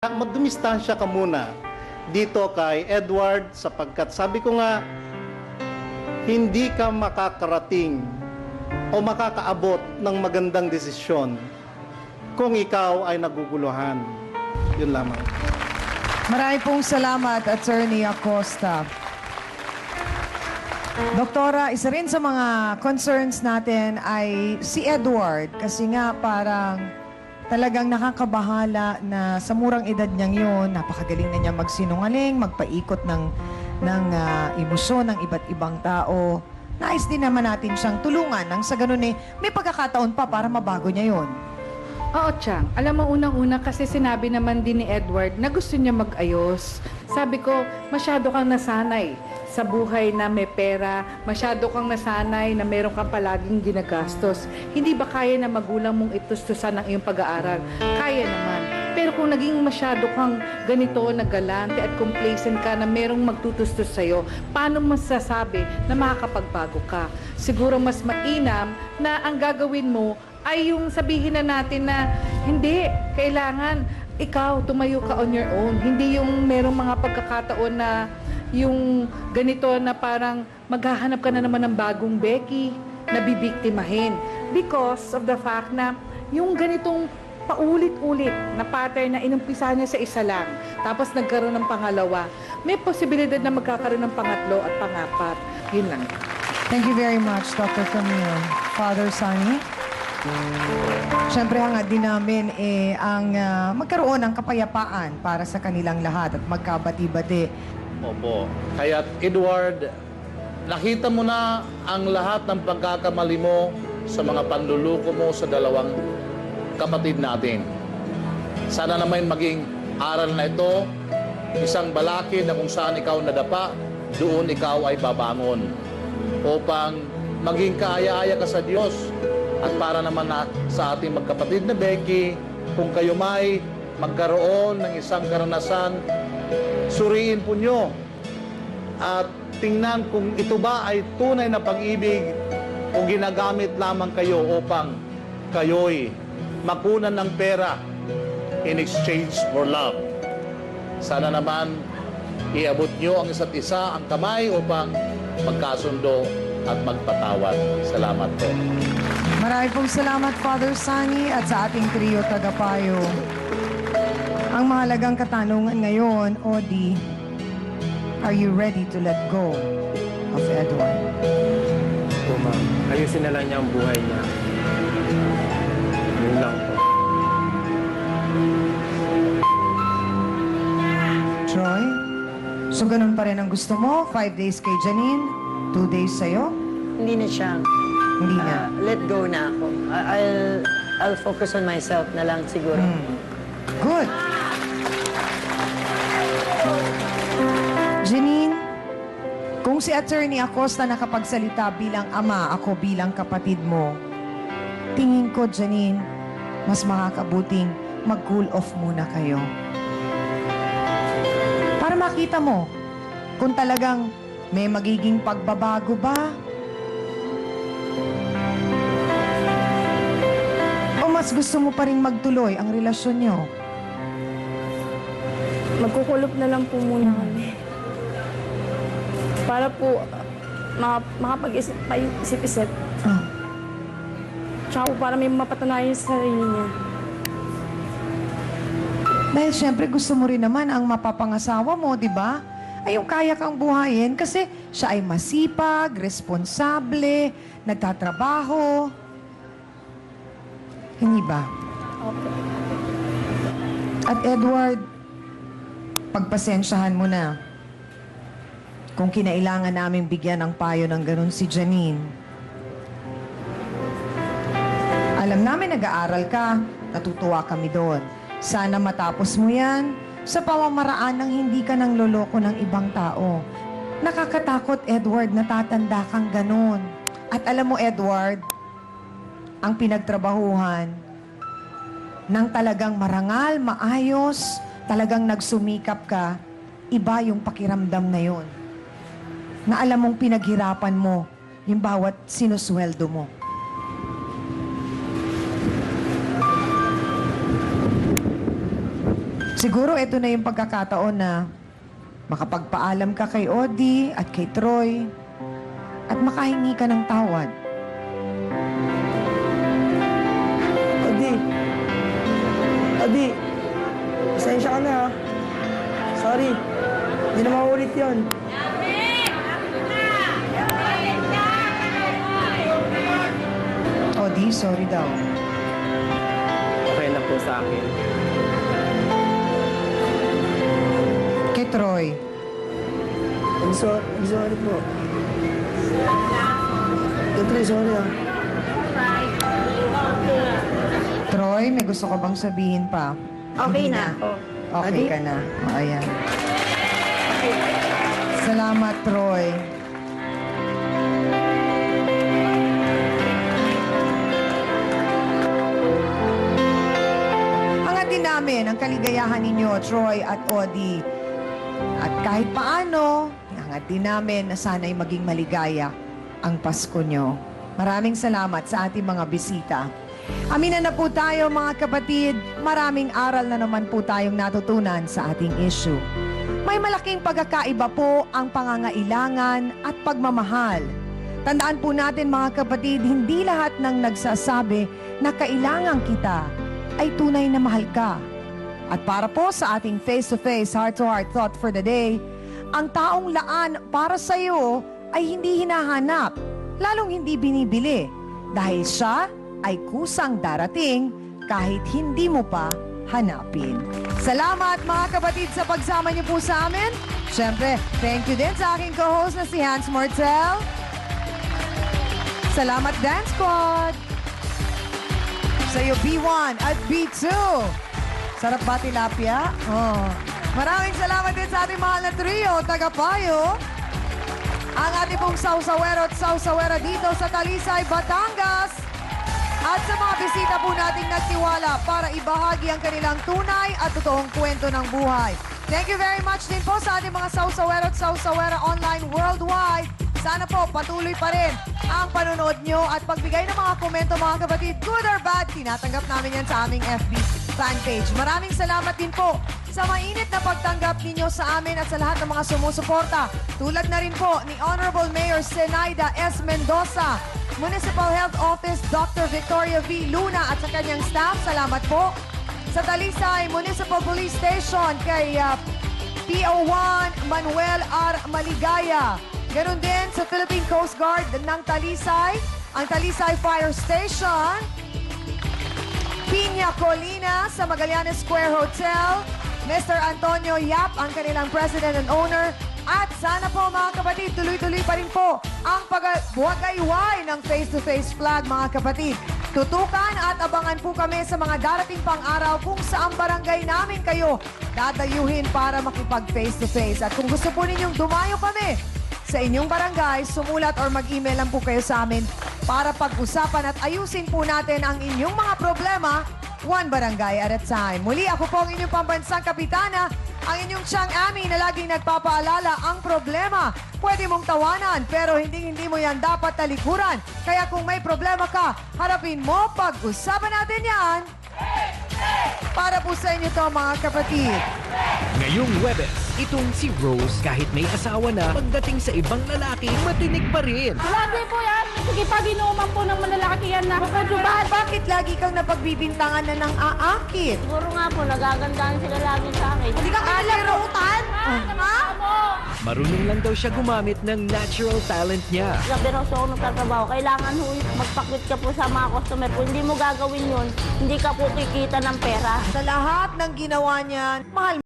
Magdumistansya ka muna dito kay Edward sapagkat sabi ko nga, hindi ka makakarating o makakaabot ng magandang desisyon kung ikaw ay naguguluhan. Yun lamang. Marami pong salamat, Attorney Acosta. Doktora, isa rin sa mga concerns natin ay si Edward kasi nga parang talagang nakakabahala na sa murang edad niyang yun, napakagaling na niya magsinungaling, magpaikot ng emosyon ng iba't ibang tao. Nais din naman natin siyang tulungan nang sa ganun may pagkakataon pa para mabago niya yun. Oo, Chang. Alam mo, unang-una kasi sinabi naman din ni Edward na gusto niya mag-ayos. Sabi ko, masyado kang nasanay sa buhay na may pera, masyado kang nasanay na meron kang palaging ginagastos. Hindi ba kaya na magulang mong itustusan ang iyong pag-aaral? Kaya naman. Pero kung naging masyado kang ganito, nagalante at complacent ka na merong magtutustos sa'yo, paano masasabi na makakapagbago ka? Siguro mas mainam na ang gagawin mo ay yung sabihin na natin na hindi, kailangan ikaw tumayo ka on your own. Hindi yung merong mga pagkakataon na yung ganito na parang maghahanap ka na naman ng bagong Becky na bibiktimahin. Because of the fact na yung ganitong paulit-ulit na pattern na inumpisa niya sa isa lang, tapos nagkaroon ng pangalawa, may posibilidad na magkakaroon ng pangatlo at pangapat. Yun lang. Thank you very much, Dr. Camille. Father Sunny? Siyempre, hangad din namin ang magkaroon ng kapayapaan para sa kanilang lahat at magkabati-bati. Opo. Kaya Edward, nakita mo na ang lahat ng pagkakamali mo sa mga panluluko mo sa dalawang kapatid natin. Sana naman maging aral na ito, isang balakid na kung saan ikaw nadapa, doon ikaw ay babangon. Upang maging kaaya-aya ka sa Diyos. At para naman sa ating magkapatid na Becky, kung kayo may magkaroon ng isang karanasan, suriin po nyo at tingnan kung ito ba ay tunay na pag-ibig o ginagamit lamang kayo upang kayo'y makunan ng pera in exchange for love. Sana naman iabot nyo ang isa't isa ang kamay upang magkasundo at magpatawad. Salamat po. Marami pong salamat, Father Sunny, at sa ating trio tagapayo. Ang mahalagang katanungan ngayon, Odi, are you ready to let go of Edward? Po, ma'am. Ayusin na lang niya ang buhay niya. Yun lang po. Troy? So ganun pa rin ang gusto mo? 5 days kay Janine? 2 days sa'yo? Hindi na siya. Hindi na. Let go na ako. I'll focus on myself na lang siguro. Good. Janine, kung si Attorney Acosta nakapagsalita bilang ama, ako bilang kapatid mo, tingin ko, Janine, mas makakabuting mag-cool off muna kayo. Para makita mo kung talagang may magiging pagbabago ba o mas gusto mo pa rin magtuloy ang relasyon nyo. Magkukulop na lang po muna kami. Para po makapag-isip pa yung isip-isip. Ah. Tsaka po para may mapatunayan sa sarili niya. Dahil siyempre gusto mo rin naman ang mapapangasawa mo, di ba? Ay yung kaya kang buhayin kasi siya ay masipag, responsable, nagtatrabaho. Hindi ba? Okay. At Edward, pagpasensyahan mo na. Kung kinailangan naming bigyan ng payo ng ganun si Janine. Alam namin nag-aaral ka, natutuwa kami doon. Sana matapos mo yan sa pamamaraan ng hindi ka nang loloko ng ibang tao. Nakakatakot, Edward, natatanda kang ganun. At alam mo, Edward, ang pinagtrabahuhan ng talagang marangal, maayos, talagang nagsumikap ka, iba yung pakiramdam na yon. Na alam mong pinaghirapan mo yung bawat sinusweldo mo. Siguro ito na yung pagkakataon na makapagpaalam ka kay Odi at kay Troy at makahingi ka ng tawad. Adi, pasensya ka na ha. Sorry, hindi na maulit yun. Odi, sorry daw. Okay na po sa akin. Kay Troy, Sorry po. Katri, sorry ha. Troy, may gusto ka bang sabihin pa? Okay Hindi na ako. Okay ka na. O, ayan. Salamat, Troy. Hangatin namin ang kaligayahan ninyo, Troy at Odi. At kahit paano, hangatin namin na sana'y maging maligaya ang Pasko nyo. Maraming salamat sa ating mga bisita. Aminan na po tayo mga kapatid, maraming aral na naman po tayong natutunan sa ating issue. May malaking pagkakaiba po ang pangangailangan at pagmamahal. Tandaan po natin mga kapatid, hindi lahat ng nagsasabi na kailangan kita ay tunay na mahal ka. At para po sa ating face-to-face, heart-to-heart thought for the day, ang taong laan para sa iyo ay hindi hinahanap, lalong hindi binibili, dahil siya ay kusang darating kahit hindi mo pa hanapin. Salamat mga kapatid sa pagsama niyo po sa amin. Siyempre, thank you din sa aking co-host na si Hans Mortel. Salamat Dance Squad. Sa iyo B1 at B2. Sarap ba tilapia? Oh. Maraming salamat din sa ating mahal na trio, Tagapayo. Ang ating pong sausawero at sausawera dito sa Talisay, Batangas. At sa mga bisita po nating nagtiwala para ibahagi ang kanilang tunay at totoong kwento ng buhay. Thank you very much din po sa ating mga sausawero at sausawera online worldwide. Sana po patuloy pa rin ang panonood nyo at pagbigay ng mga komento mga kapatid, good or bad, tinatanggap namin yan sa aming FB fan page. Maraming salamat din po sa mainit na pagtanggap ninyo sa amin at sa lahat ng mga sumusuporta. Tulad na rin po ni Honorable Mayor Zenaida S. Mendoza, Municipal Health Office Dr. Victoria V. Luna at sa kanyang staff. Salamat po. Sa Talisay Municipal Police Station kay PO1 Manuel R. Maligaya. Ganon din sa Philippine Coast Guard ng Talisay, ang Talisay Fire Station, Piña Colina sa Magallanes Square Hotel, Mr. Antonio Yap, ang kanilang president and owner, at sana po mga kapatid, tuloy-tuloy pa rin po ang pagwagayway ng face-to-face flag mga kapatid. Tutukan at abangan po kami sa mga darating pang araw kung saan barangay namin kayo dadayuhin para makipag face-to-face. At kung gusto po ninyong dumayo kami sa inyong barangay, sumulat or mag-email lang po kayo sa amin para pag-usapan at ayusin po natin ang inyong mga problema, one barangay at a time. Muli, ako po ang inyong pambansang kapitana, ang inyong Chang Ami na laging nagpapaalala ang problema. Pwede mong tawanan, pero hindi mo yan dapat talikuran. Kaya kung may problema ka, harapin mo, pag-usapan natin yan. Para po sa inyo to mga kapatid. Ngayong Huwebes, itong si Rose kahit may asawa na, pagdating sa ibang lalaki, matinig pa rin. Lagi po yan. Sige, pag inuman po ng malalaki yan na. Bakit lagi kang napagbibintangan na ng aakit? Siguro nga po, nagagandahan sila lagi sa akin. Hindi ka kanilarutan? Marunong lang daw siya gumamit ng natural talent niya. Gabi raw so ako nagtatrabaho. Kailangan ho, magpakit ka po sa mga customer. Kung hindi mo gagawin yun, hindi ka po kikita ng pera. Sa lahat ng ginawa niya, mahal